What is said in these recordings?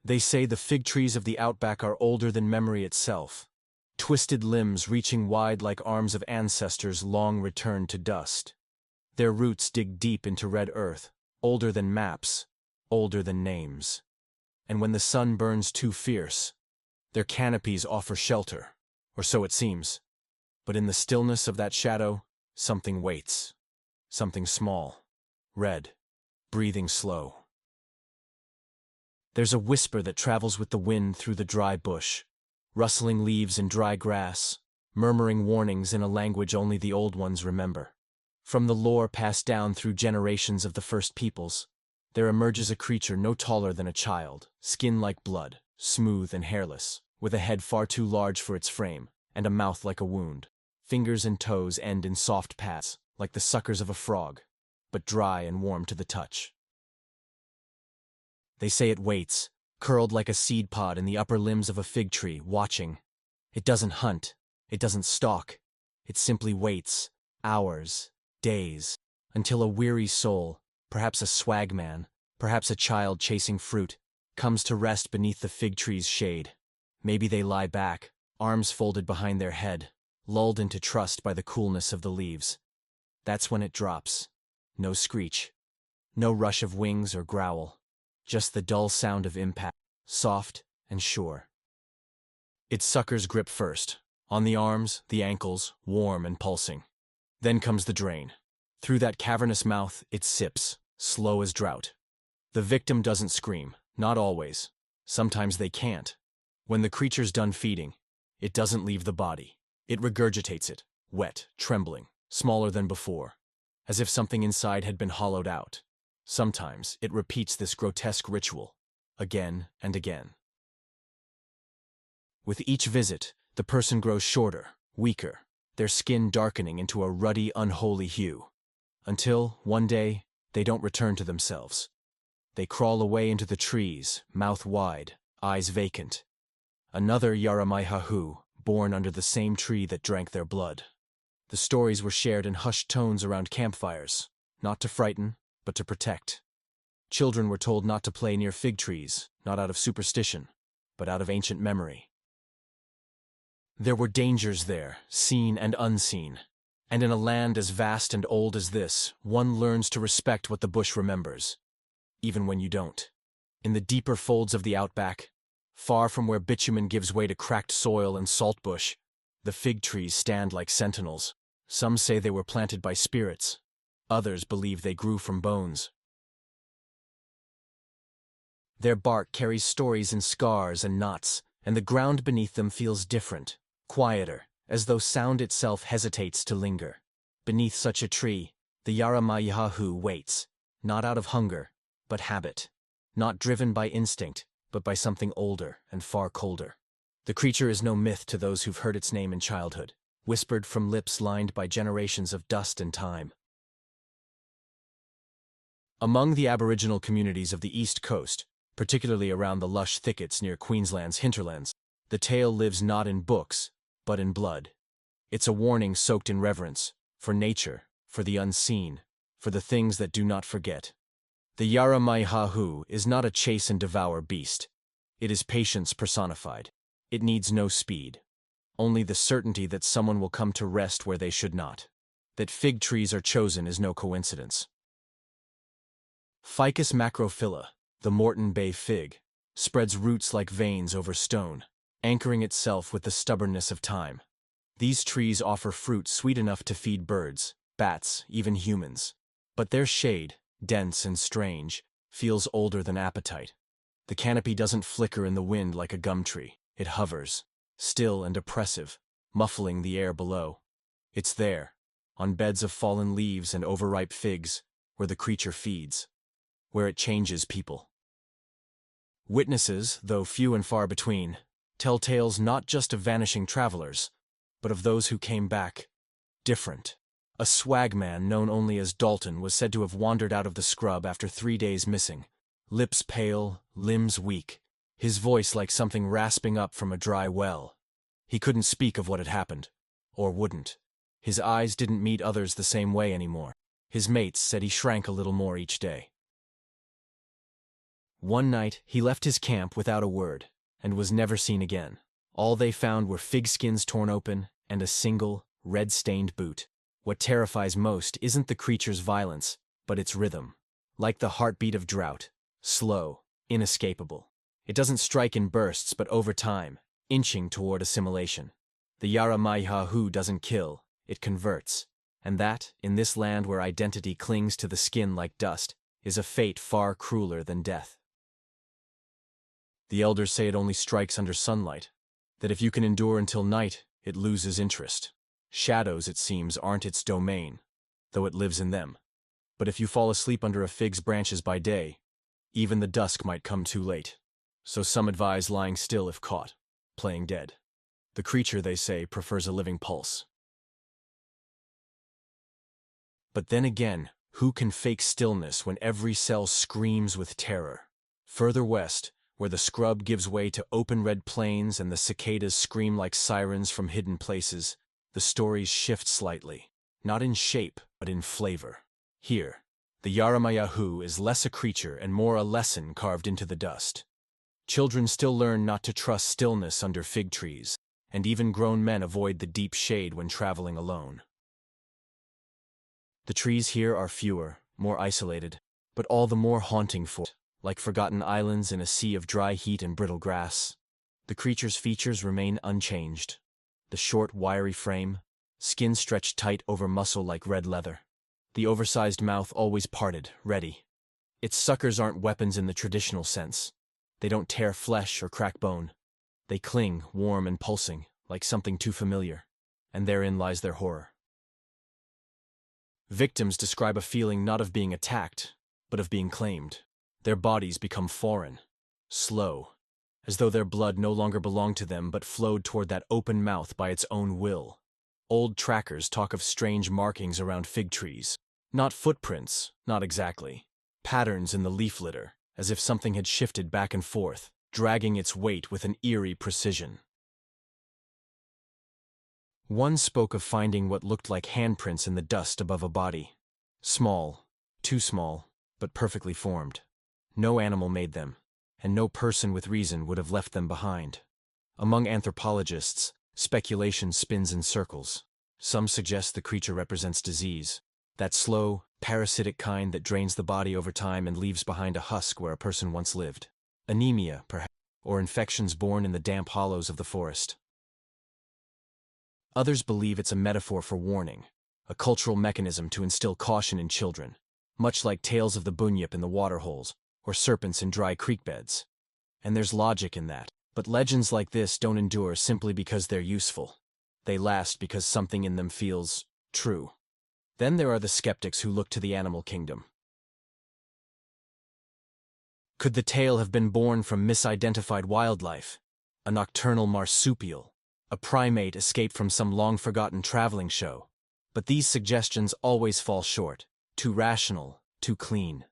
They say the fig trees of the outback are older than memory itself. Twisted limbs reaching wide like arms of ancestors long returned to dust. Their roots dig deep into red earth, older than maps, older than names. And when the sun burns too fierce, their canopies offer shelter, or so it seems. But in the stillness of that shadow, something waits. Something small, red, breathing slow. There's a whisper that travels with the wind through the dry bush, rustling leaves and dry grass, murmuring warnings in a language only the old ones remember. From the lore passed down through generations of the first peoples, there emerges a creature no taller than a child, skin like blood, smooth and hairless, with a head far too large for its frame, and a mouth like a wound. Fingers and toes end in soft pads, like the suckers of a frog, but dry and warm to the touch. They say it waits, curled like a seed pod in the upper limbs of a fig tree, watching. It doesn't hunt, it doesn't stalk, it simply waits, hours, days, until a weary soul, perhaps a swagman, perhaps a child chasing fruit, comes to rest beneath the fig tree's shade. Maybe they lie back, arms folded behind their head, lulled into trust by the coolness of the leaves. That's when it drops. No screech, no rush of wings or growl, just the dull sound of impact, soft and sure. Its suckers grip first, on the arms, the ankles, warm and pulsing. Then comes the drain. Through that cavernous mouth, it sips, slow as drought. The victim doesn't scream, not always. Sometimes they can't. When the creature's done feeding, it doesn't leave the body. It regurgitates it, wet, trembling, smaller than before, as if something inside had been hollowed out. Sometimes it repeats this grotesque ritual, again and again. With each visit, the person grows shorter, weaker, their skin darkening into a ruddy, unholy hue. Until, one day, they don't return to themselves. They crawl away into the trees, mouth wide, eyes vacant. Another Yara-ma-yha-who, born under the same tree that drank their blood. The stories were shared in hushed tones around campfires, not to frighten, but to protect. Children were told not to play near fig trees, not out of superstition, but out of ancient memory. There were dangers there, seen and unseen. And in a land as vast and old as this, one learns to respect what the bush remembers, even when you don't. In the deeper folds of the outback, far from where bitumen gives way to cracked soil and saltbush, the fig trees stand like sentinels. Some say they were planted by spirits. Others believe they grew from bones. Their bark carries stories in scars and knots, and the ground beneath them feels different, quieter, as though sound itself hesitates to linger. Beneath such a tree, the Yara-ma-yha-who waits, not out of hunger, but habit, not driven by instinct, but by something older and far colder. The creature is no myth to those who've heard its name in childhood, whispered from lips lined by generations of dust and time. Among the Aboriginal communities of the East Coast, particularly around the lush thickets near Queensland's hinterlands, the tale lives not in books, but in blood. It's a warning soaked in reverence, for nature, for the unseen, for the things that do not forget. The Yara-ma-yha-who is not a chase and devour beast. It is patience personified. It needs no speed, only the certainty that someone will come to rest where they should not. That fig trees are chosen is no coincidence. Ficus macrophylla, the Moreton Bay fig, spreads roots like veins over stone, anchoring itself with the stubbornness of time. These trees offer fruit sweet enough to feed birds, bats, even humans. But their shade, dense and strange, feels older than appetite. The canopy doesn't flicker in the wind like a gum tree. It hovers, still and oppressive, muffling the air below. It's there, on beds of fallen leaves and overripe figs, where the creature feeds, where it changes people. Witnesses, though few and far between, tell tales not just of vanishing travelers, but of those who came back, different. A swagman known only as Dalton was said to have wandered out of the scrub after 3 days missing, lips pale, limbs weak, his voice like something rasping up from a dry well. He couldn't speak of what had happened, or wouldn't. His eyes didn't meet others the same way anymore. His mates said he shrank a little more each day. One night, he left his camp without a word, and was never seen again. All they found were fig skins torn open and a single, red-stained boot. What terrifies most isn't the creature's violence, but its rhythm. Like the heartbeat of drought, slow, inescapable. It doesn't strike in bursts, but over time, inching toward assimilation. The Yara-ma-yha-who doesn't kill, it converts. And that, in this land where identity clings to the skin like dust, is a fate far crueler than death. The elders say it only strikes under sunlight, that if you can endure until night, it loses interest. Shadows, it seems, aren't its domain, though it lives in them. But if you fall asleep under a fig's branches by day, even the dusk might come too late. So some advise lying still if caught, playing dead. The creature, they say, prefers a living pulse. But then again, who can fake stillness when every cell screams with terror? Further west, where the scrub gives way to open red plains and the cicadas scream like sirens from hidden places, the stories shift slightly, not in shape, but in flavor. Here, the Yara-ma-yha-who is less a creature and more a lesson carved into the dust. Children still learn not to trust stillness under fig trees, and even grown men avoid the deep shade when traveling alone. The trees here are fewer, more isolated, but all the more haunting for, like forgotten islands in a sea of dry heat and brittle grass. The creature's features remain unchanged. The short, wiry frame, skin stretched tight over muscle like red leather. The oversized mouth always parted, ready. Its suckers aren't weapons in the traditional sense. They don't tear flesh or crack bone. They cling, warm and pulsing, like something too familiar. And therein lies their horror. Victims describe a feeling not of being attacked, but of being claimed. Their bodies become foreign, slow, as though their blood no longer belonged to them but flowed toward that open mouth by its own will. Old trackers talk of strange markings around fig trees. Not footprints, not exactly. Patterns in the leaf litter, as if something had shifted back and forth, dragging its weight with an eerie precision. One spoke of finding what looked like handprints in the dust above a body. Small, too small, but perfectly formed. No animal made them, and no person with reason would have left them behind. Among anthropologists, speculation spins in circles. Some suggest the creature represents disease, that slow, parasitic kind that drains the body over time and leaves behind a husk where a person once lived. Anemia, perhaps, or infections born in the damp hollows of the forest. Others believe it's a metaphor for warning, a cultural mechanism to instill caution in children, much like tales of the bunyip in the waterholes or serpents in dry creek beds. And there's logic in that, but legends like this don't endure simply because they're useful. They last because something in them feels true. Then there are the skeptics who look to the animal kingdom. Could the tale have been born from misidentified wildlife? A nocturnal marsupial? A primate escaped from some long-forgotten traveling show? But these suggestions always fall short. Too rational, too clean.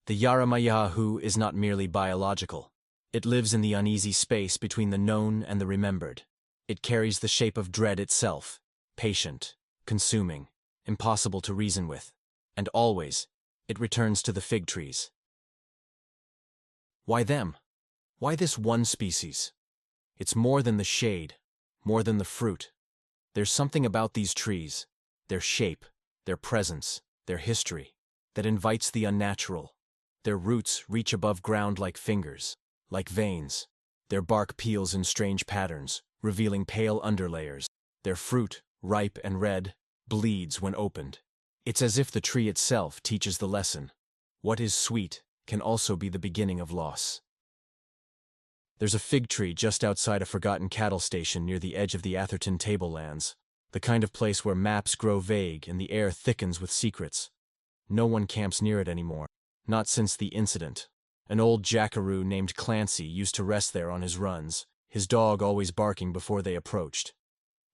The Yara-ma-yha-who is not merely biological. It lives in the uneasy space between the known and the remembered. It carries the shape of dread itself, patient, consuming, impossible to reason with. And always, it returns to the fig trees. Why them? Why this one species? It's more than the shade, more than the fruit. There's something about these trees, their shape, their presence, their history, that invites the unnatural. Their roots reach above ground like fingers, like veins. Their bark peels in strange patterns, revealing pale underlayers. Their fruit, ripe and red, bleeds when opened. It's as if the tree itself teaches the lesson. What is sweet can also be the beginning of loss. There's a fig tree just outside a forgotten cattle station near the edge of the Atherton tablelands, the kind of place where maps grow vague and the air thickens with secrets. No one camps near it anymore, not since the incident. An old jackaroo named Clancy used to rest there on his runs, his dog always barking before they approached.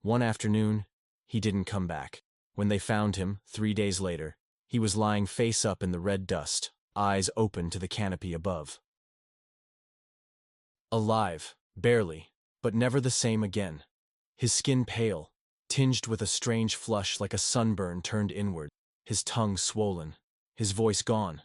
One afternoon, he didn't come back. When they found him, 3 days later, he was lying face up in the red dust, eyes open to the canopy above. Alive, barely, but never the same again. His skin pale, tinged with a strange flush like a sunburn turned inward, his tongue swollen, his voice gone.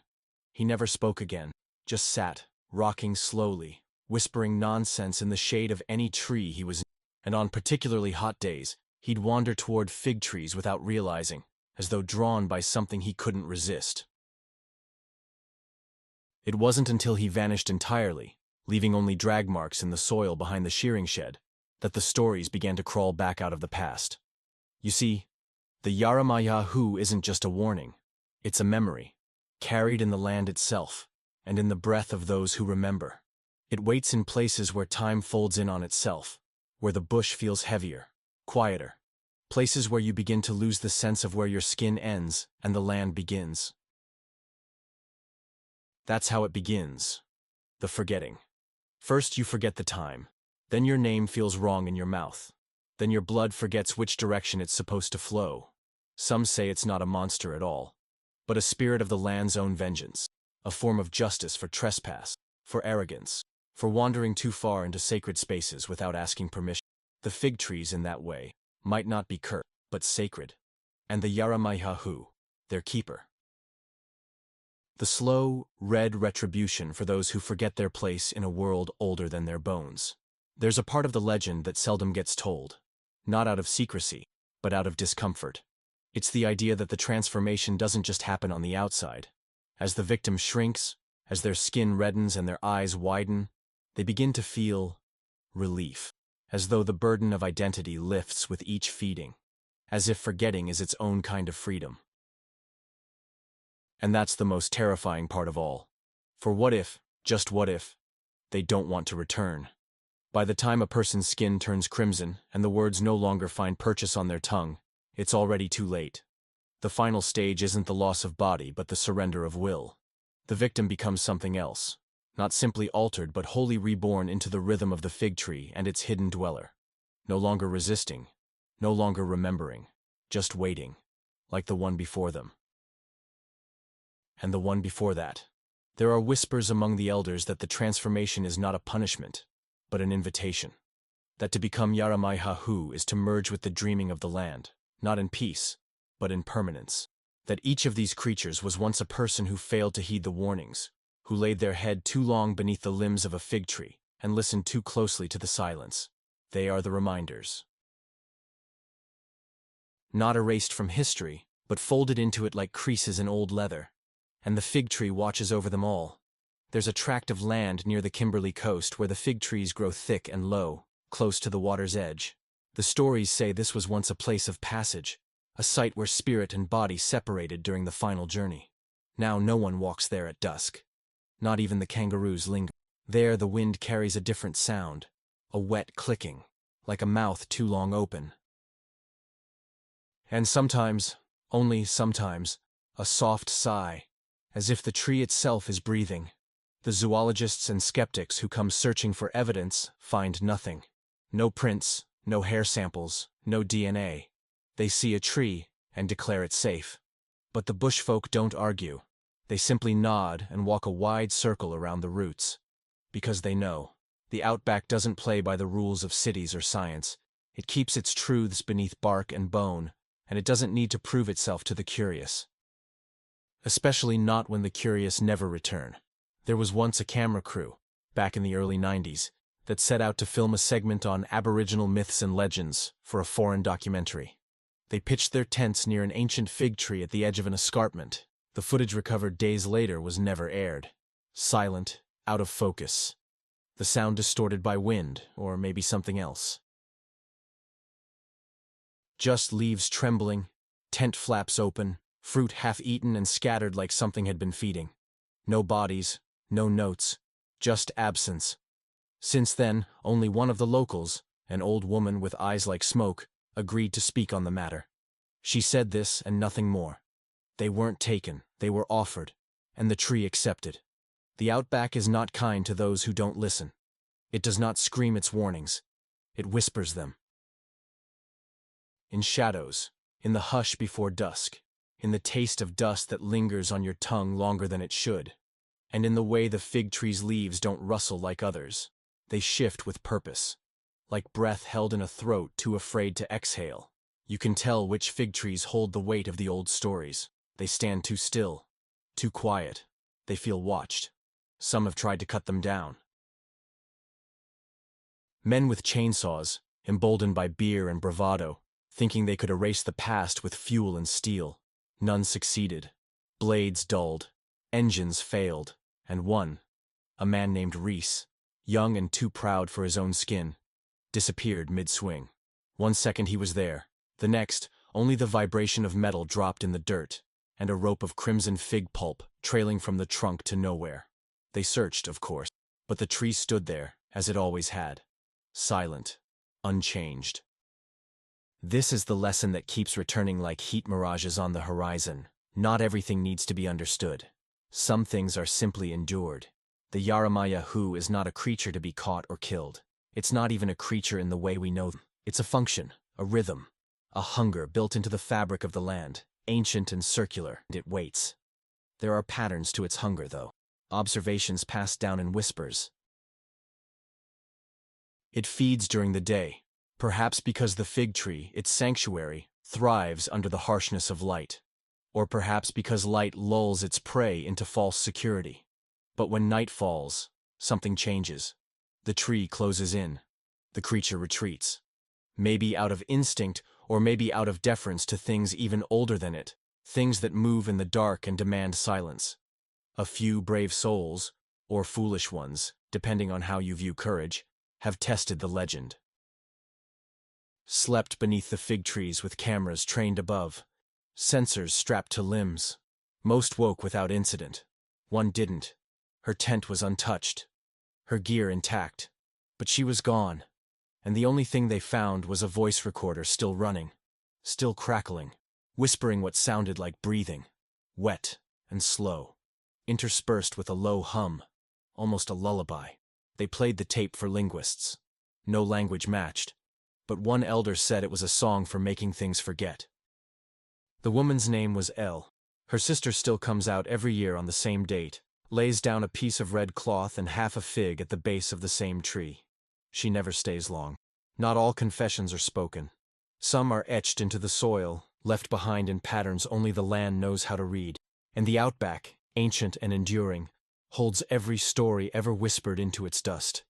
He never spoke again, just sat, rocking slowly, whispering nonsense in the shade of any tree he was in. And on particularly hot days, he'd wander toward fig trees without realizing, as though drawn by something he couldn't resist. It wasn't until he vanished entirely, leaving only drag marks in the soil behind the shearing shed, that the stories began to crawl back out of the past. You see, the Yara-ma-yha-who isn't just a warning. It's a memory, carried in the land itself, and in the breath of those who remember. It waits in places where time folds in on itself, where the bush feels heavier, quieter, places where you begin to lose the sense of where your skin ends and the land begins. That's how it begins. The forgetting. First you forget the time, then your name feels wrong in your mouth, then your blood forgets which direction it's supposed to flow. Some say it's not a monster at all, but a spirit of the land's own vengeance, a form of justice for trespass, for arrogance, for wandering too far into sacred spaces without asking permission. The fig trees in that way might not be cursed, but sacred, and the Yara-ma-yha-who, their keeper. The slow, red retribution for those who forget their place in a world older than their bones. There's a part of the legend that seldom gets told, not out of secrecy, but out of discomfort. It's the idea that the transformation doesn't just happen on the outside. As the victim shrinks, as their skin reddens and their eyes widen, they begin to feel relief, as though the burden of identity lifts with each feeding, as if forgetting is its own kind of freedom. And that's the most terrifying part of all. For what if, just what if, they don't want to return? By the time a person's skin turns crimson and the words no longer find purchase on their tongue, it's already too late. The final stage isn't the loss of body but the surrender of will. The victim becomes something else, not simply altered but wholly reborn into the rhythm of the fig tree and its hidden dweller. No longer resisting, no longer remembering, just waiting, like the one before them. And the one before that. There are whispers among the elders that the transformation is not a punishment, but an invitation. That to become Yara-ma-yha-who is to merge with the dreaming of the land, not in peace, but in permanence. That each of these creatures was once a person who failed to heed the warnings, who laid their head too long beneath the limbs of a fig tree and listened too closely to the silence. They are the reminders. Not erased from history, but folded into it like creases in old leather. And the fig tree watches over them all. There's a tract of land near the Kimberley coast where the fig trees grow thick and low, close to the water's edge. The stories say this was once a place of passage, a site where spirit and body separated during the final journey. Now no one walks there at dusk. Not even the kangaroos linger. There the wind carries a different sound, a wet clicking, like a mouth too long open. And sometimes, only sometimes, a soft sigh, as if the tree itself is breathing. The zoologists and skeptics who come searching for evidence find nothing. No prints, no hair samples, no DNA. They see a tree and declare it safe. But the bushfolk don't argue. They simply nod and walk a wide circle around the roots. Because they know, the Outback doesn't play by the rules of cities or science. It keeps its truths beneath bark and bone, and it doesn't need to prove itself to the curious. Especially not when the curious never return. There was once a camera crew, back in the early 90s, that set out to film a segment on Aboriginal myths and legends for a foreign documentary. They pitched their tents near an ancient fig tree at the edge of an escarpment. The footage recovered days later was never aired. Silent, out of focus. The sound distorted by wind, or maybe something else. Just leaves trembling, tent flaps open, fruit half-eaten and scattered like something had been feeding. No bodies, no notes, just absence. Since then, only one of the locals, an old woman with eyes like smoke, agreed to speak on the matter. She said this and nothing more. They weren't taken, they were offered, and the tree accepted. The Outback is not kind to those who don't listen. It does not scream its warnings. It whispers them. In shadows, in the hush before dusk, in the taste of dust that lingers on your tongue longer than it should, and in the way the fig tree's leaves don't rustle like others. They shift with purpose, like breath held in a throat too afraid to exhale. You can tell which fig trees hold the weight of the old stories. They stand too still, too quiet. They feel watched. Some have tried to cut them down. Men with chainsaws, emboldened by beer and bravado, thinking they could erase the past with fuel and steel. None succeeded. Blades dulled, engines failed, and one, a man named Reese, young and too proud for his own skin, disappeared mid-swing. 1 second he was there, the next, only the vibration of metal dropped in the dirt, and a rope of crimson fig pulp trailing from the trunk to nowhere. They searched, of course, but the tree stood there, as it always had, silent, unchanged. This is the lesson that keeps returning like heat mirages on the horizon. Not everything needs to be understood. Some things are simply endured. The Yara-ma-yha-who is not a creature to be caught or killed. It's not even a creature in the way we know them. It's a function, a rhythm, a hunger built into the fabric of the land, ancient and circular, and it waits. There are patterns to its hunger, though. Observations passed down in whispers. It feeds during the day, perhaps because the fig tree, its sanctuary, thrives under the harshness of light, or perhaps because light lulls its prey into false security. But when night falls, something changes. The tree closes in. The creature retreats. Maybe out of instinct, or maybe out of deference to things even older than it, things that move in the dark and demand silence. A few brave souls, or foolish ones, depending on how you view courage, have tested the legend. Slept beneath the fig trees with cameras trained above, sensors strapped to limbs. Most woke without incident. One didn't. Her tent was untouched, her gear intact, but she was gone, and the only thing they found was a voice recorder still running, still crackling, whispering what sounded like breathing, wet and slow, interspersed with a low hum, almost a lullaby. They played the tape for linguists. No language matched, but one elder said it was a song for making things forget. The woman's name was Elle. Her sister still comes out every year on the same date, lays down a piece of red cloth and half a fig at the base of the same tree. She never stays long. Not all confessions are spoken. Some are etched into the soil, left behind in patterns only the land knows how to read. And the Outback, ancient and enduring, holds every story ever whispered into its dust.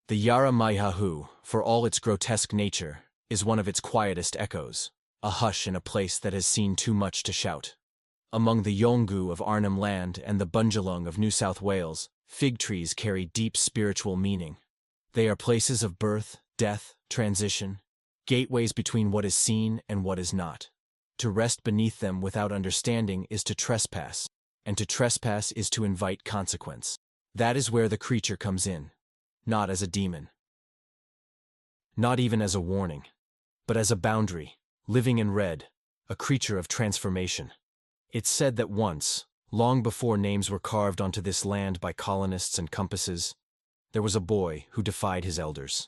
The Yara-ma-yha-who, for all its grotesque nature, is one of its quietest echoes, a hush in a place that has seen too much to shout. Among the Yolngu of Arnhem Land and the Bundjalung of New South Wales, fig trees carry deep spiritual meaning. They are places of birth, death, transition, gateways between what is seen and what is not. To rest beneath them without understanding is to trespass, and to trespass is to invite consequence. That is where the creature comes in, not as a demon, not even as a warning, but as a boundary, living in red, a creature of transformation. It's said that once, long before names were carved onto this land by colonists and compasses, there was a boy who defied his elders.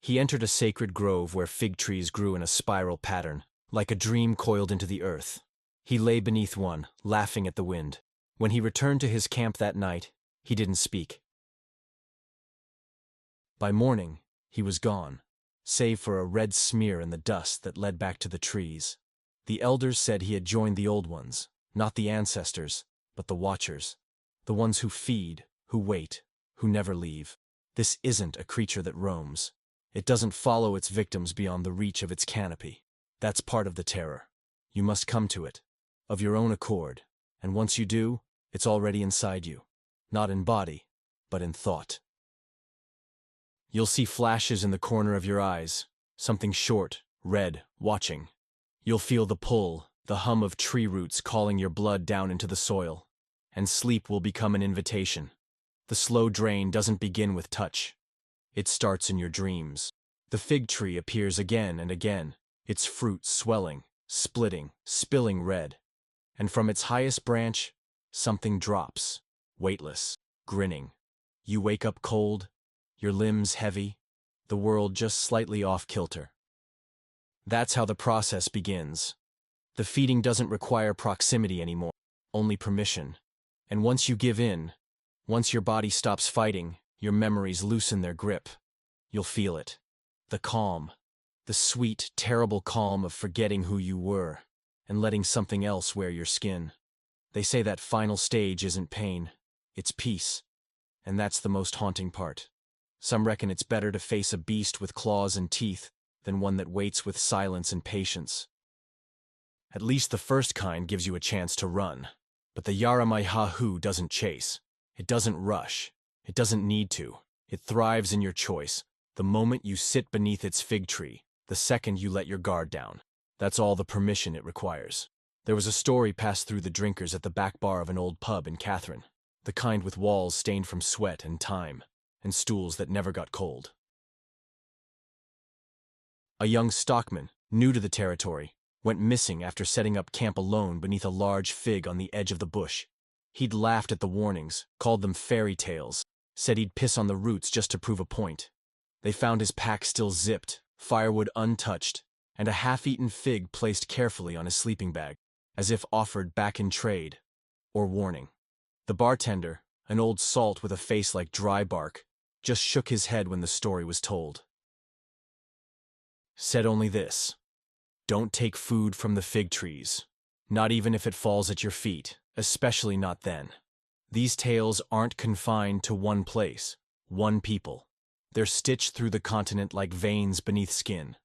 He entered a sacred grove where fig trees grew in a spiral pattern, like a dream coiled into the earth. He lay beneath one, laughing at the wind. When he returned to his camp that night, he didn't speak. By morning, he was gone, save for a red smear in the dust that led back to the trees. The elders said he had joined the old ones, not the ancestors, but the watchers, the ones who feed, who wait, who never leave. This isn't a creature that roams. It doesn't follow its victims beyond the reach of its canopy. That's part of the terror. You must come to it, of your own accord, and once you do, it's already inside you, not in body, but in thought. You'll see flashes in the corner of your eyes, something short, red, watching. You'll feel the pull, the hum of tree roots calling your blood down into the soil, and sleep will become an invitation. The slow drain doesn't begin with touch. It starts in your dreams. The fig tree appears again and again, its fruit swelling, splitting, spilling red. And from its highest branch, something drops, weightless, grinning. You wake up cold, your limbs heavy, the world just slightly off kilter. That's how the process begins. The feeding doesn't require proximity anymore, only permission. And once you give in, once your body stops fighting, your memories loosen their grip. You'll feel it. The calm. The sweet, terrible calm of forgetting who you were, and letting something else wear your skin. They say that final stage isn't pain, it's peace. And that's the most haunting part. Some reckon it's better to face a beast with claws and teeth than one that waits with silence and patience. At least the first kind gives you a chance to run. But the Yara-ma-yha-who doesn't chase. It doesn't rush. It doesn't need to. It thrives in your choice. The moment you sit beneath its fig tree, the second you let your guard down. That's all the permission it requires. There was a story passed through the drinkers at the back bar of an old pub in Catherine, the kind with walls stained from sweat and time, and stools that never got cold. A young stockman, new to the territory, went missing after setting up camp alone beneath a large fig on the edge of the bush. He'd laughed at the warnings, called them fairy tales, said he'd piss on the roots just to prove a point. They found his pack still zipped, firewood untouched, and a half-eaten fig placed carefully on his sleeping bag, as if offered back in trade, or warning. The bartender, an old salt with a face like dry bark, just shook his head when the story was told. Said only this: don't take food from the fig trees, not even if it falls at your feet, especially not then. These tales aren't confined to one place, one people. They're stitched through the continent like veins beneath skin.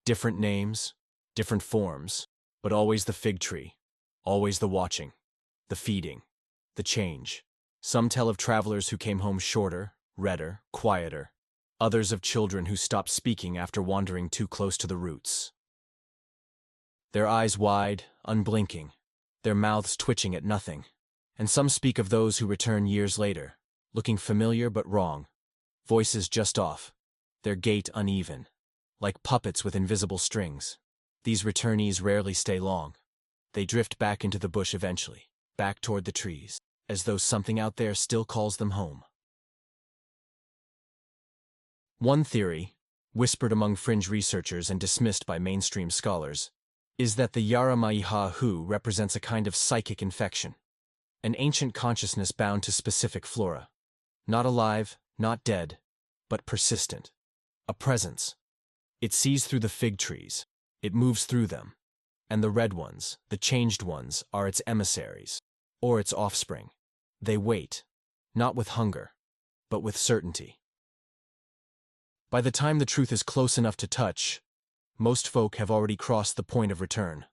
Different names, different forms, but always the fig tree, always the watching, the feeding, the change. Some tell of travelers who came home shorter, redder, quieter. Others of children who stopped speaking after wandering too close to the roots. Their eyes wide, unblinking, their mouths twitching at nothing. And some speak of those who return years later, looking familiar but wrong, voices just off, their gait uneven, like puppets with invisible strings. These returnees rarely stay long. They drift back into the bush eventually, back toward the trees, as though something out there still calls them home. One theory, whispered among fringe researchers and dismissed by mainstream scholars, is that the Yara-ma-yha-who represents a kind of psychic infection, an ancient consciousness bound to specific flora. Not alive, not dead, but persistent. A presence. It sees through the fig trees. It moves through them. And the red ones, the changed ones, are its emissaries, or its offspring. They wait, not with hunger, but with certainty. By the time the truth is close enough to touch, most folk have already crossed the point of return.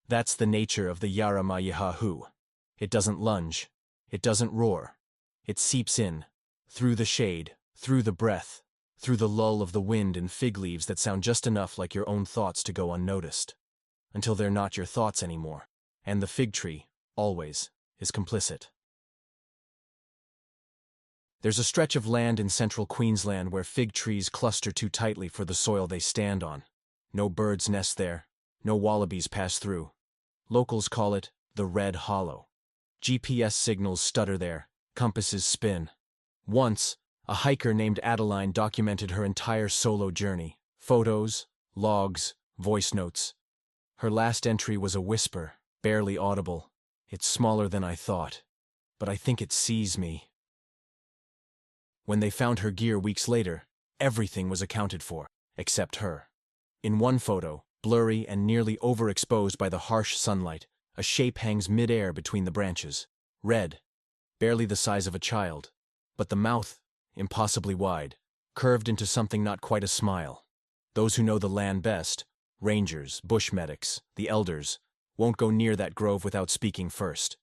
That's the nature of the Yara-ma-yha-who. It doesn't lunge. It doesn't roar. It seeps in, through the shade, through the breath, through the lull of the wind and fig leaves that sound just enough like your own thoughts to go unnoticed, until they're not your thoughts anymore, and the fig tree, always, is complicit. There's a stretch of land in central Queensland where fig trees cluster too tightly for the soil they stand on. No birds nest there, no wallabies pass through. Locals call it the Red Hollow. GPS signals stutter there, compasses spin. Once, a hiker named Adeline documented her entire solo journey. Photos, logs, voice notes. Her last entry was a whisper, barely audible. It's smaller than I thought, but I think it sees me. When they found her gear weeks later, everything was accounted for, except her. In one photo, blurry and nearly overexposed by the harsh sunlight, a shape hangs mid-air between the branches. Red, barely the size of a child, but the mouth, impossibly wide, curved into something not quite a smile. Those who know the land best, rangers, bush medics, the elders, won't go near that grove without speaking first.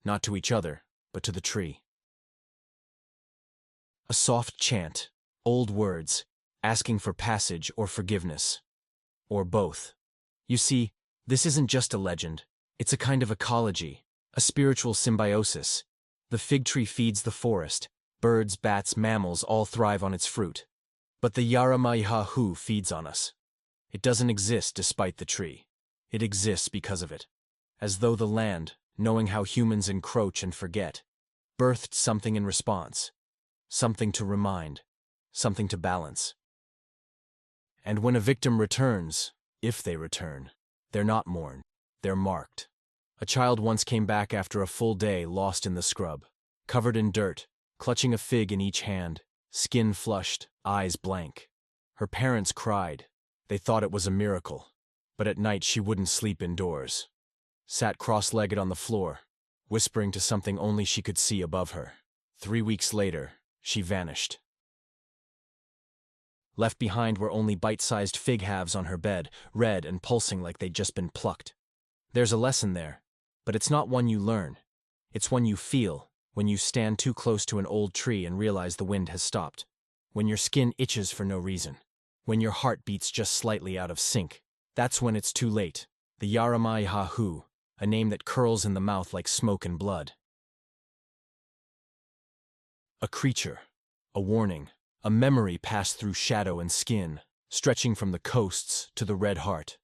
Not to each other, but to the tree. A soft chant, old words, asking for passage or forgiveness. Or both. You see, this isn't just a legend. It's a kind of ecology, a spiritual symbiosis. The fig tree feeds the forest. Birds, bats, mammals all thrive on its fruit. But the Yara-ma-yha-who feeds on us. It doesn't exist despite the tree. It exists because of it. As though the land, knowing how humans encroach and forget, birthed something in response. Something to remind. Something to balance. And when a victim returns, if they return, they're not mourned. They're marked. A child once came back after a full day lost in the scrub, covered in dirt, clutching a fig in each hand, skin flushed, eyes blank. Her parents cried. They thought it was a miracle, but at night she wouldn't sleep indoors. Sat cross-legged on the floor, whispering to something only she could see above her. 3 weeks later, she vanished. Left behind were only bite-sized fig halves on her bed, red and pulsing like they'd just been plucked. There's a lesson there, but it's not one you learn. It's one you feel when you stand too close to an old tree and realize the wind has stopped. When your skin itches for no reason. When your heart beats just slightly out of sync. That's when it's too late. The Yara-ma-yha-who, a name that curls in the mouth like smoke and blood. A creature, a warning, a memory passed through shadow and skin, stretching from the coasts to the red heart.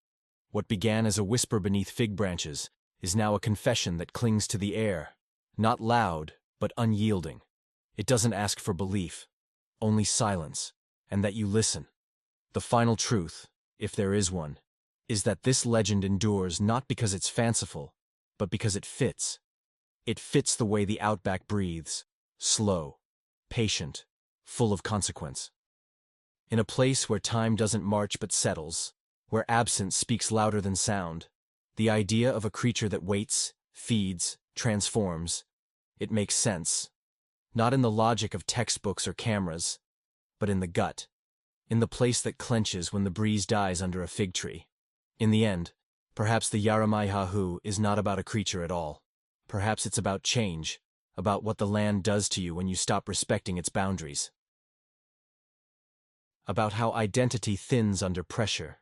What began as a whisper beneath fig branches is now a confession that clings to the air, not loud, but unyielding. It doesn't ask for belief, only silence, and that you listen. The final truth, if there is one, is that this legend endures not because it's fanciful, but because it fits. It fits the way the Outback breathes, slow, patient, full of consequence. In a place where time doesn't march but settles, where absence speaks louder than sound, the idea of a creature that waits, feeds, transforms, it makes sense. Not in the logic of textbooks or cameras, but in the gut, in the place that clenches when the breeze dies under a fig tree. In the end, perhaps the Yara-ma-yha-who is not about a creature at all. Perhaps it's about change, about what the land does to you when you stop respecting its boundaries. About how identity thins under pressure,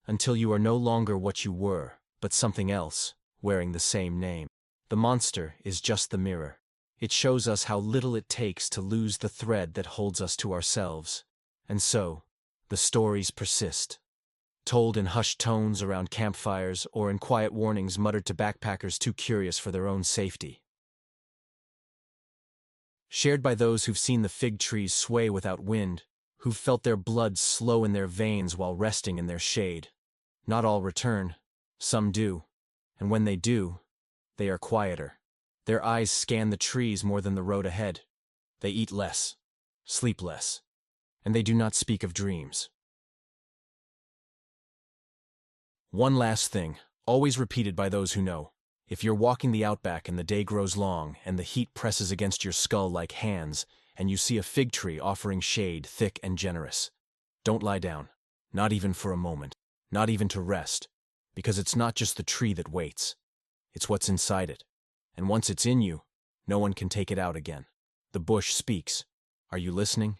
until you are no longer what you were, but something else, wearing the same name. The monster is just the mirror. It shows us how little it takes to lose the thread that holds us to ourselves. And so, the stories persist. Told in hushed tones around campfires or in quiet warnings muttered to backpackers too curious for their own safety. Shared by those who've seen the fig trees sway without wind, who've felt their blood slow in their veins while resting in their shade. Not all return, some do, and when they do, they are quieter. Their eyes scan the trees more than the road ahead. They eat less, sleep less, and they do not speak of dreams. One last thing, always repeated by those who know. If you're walking the Outback and the day grows long and the heat presses against your skull like hands, and you see a fig tree offering shade thick and generous, don't lie down, not even for a moment, not even to rest, because it's not just the tree that waits, it's what's inside it. And once it's in you, no one can take it out again. The bush speaks. Are you listening?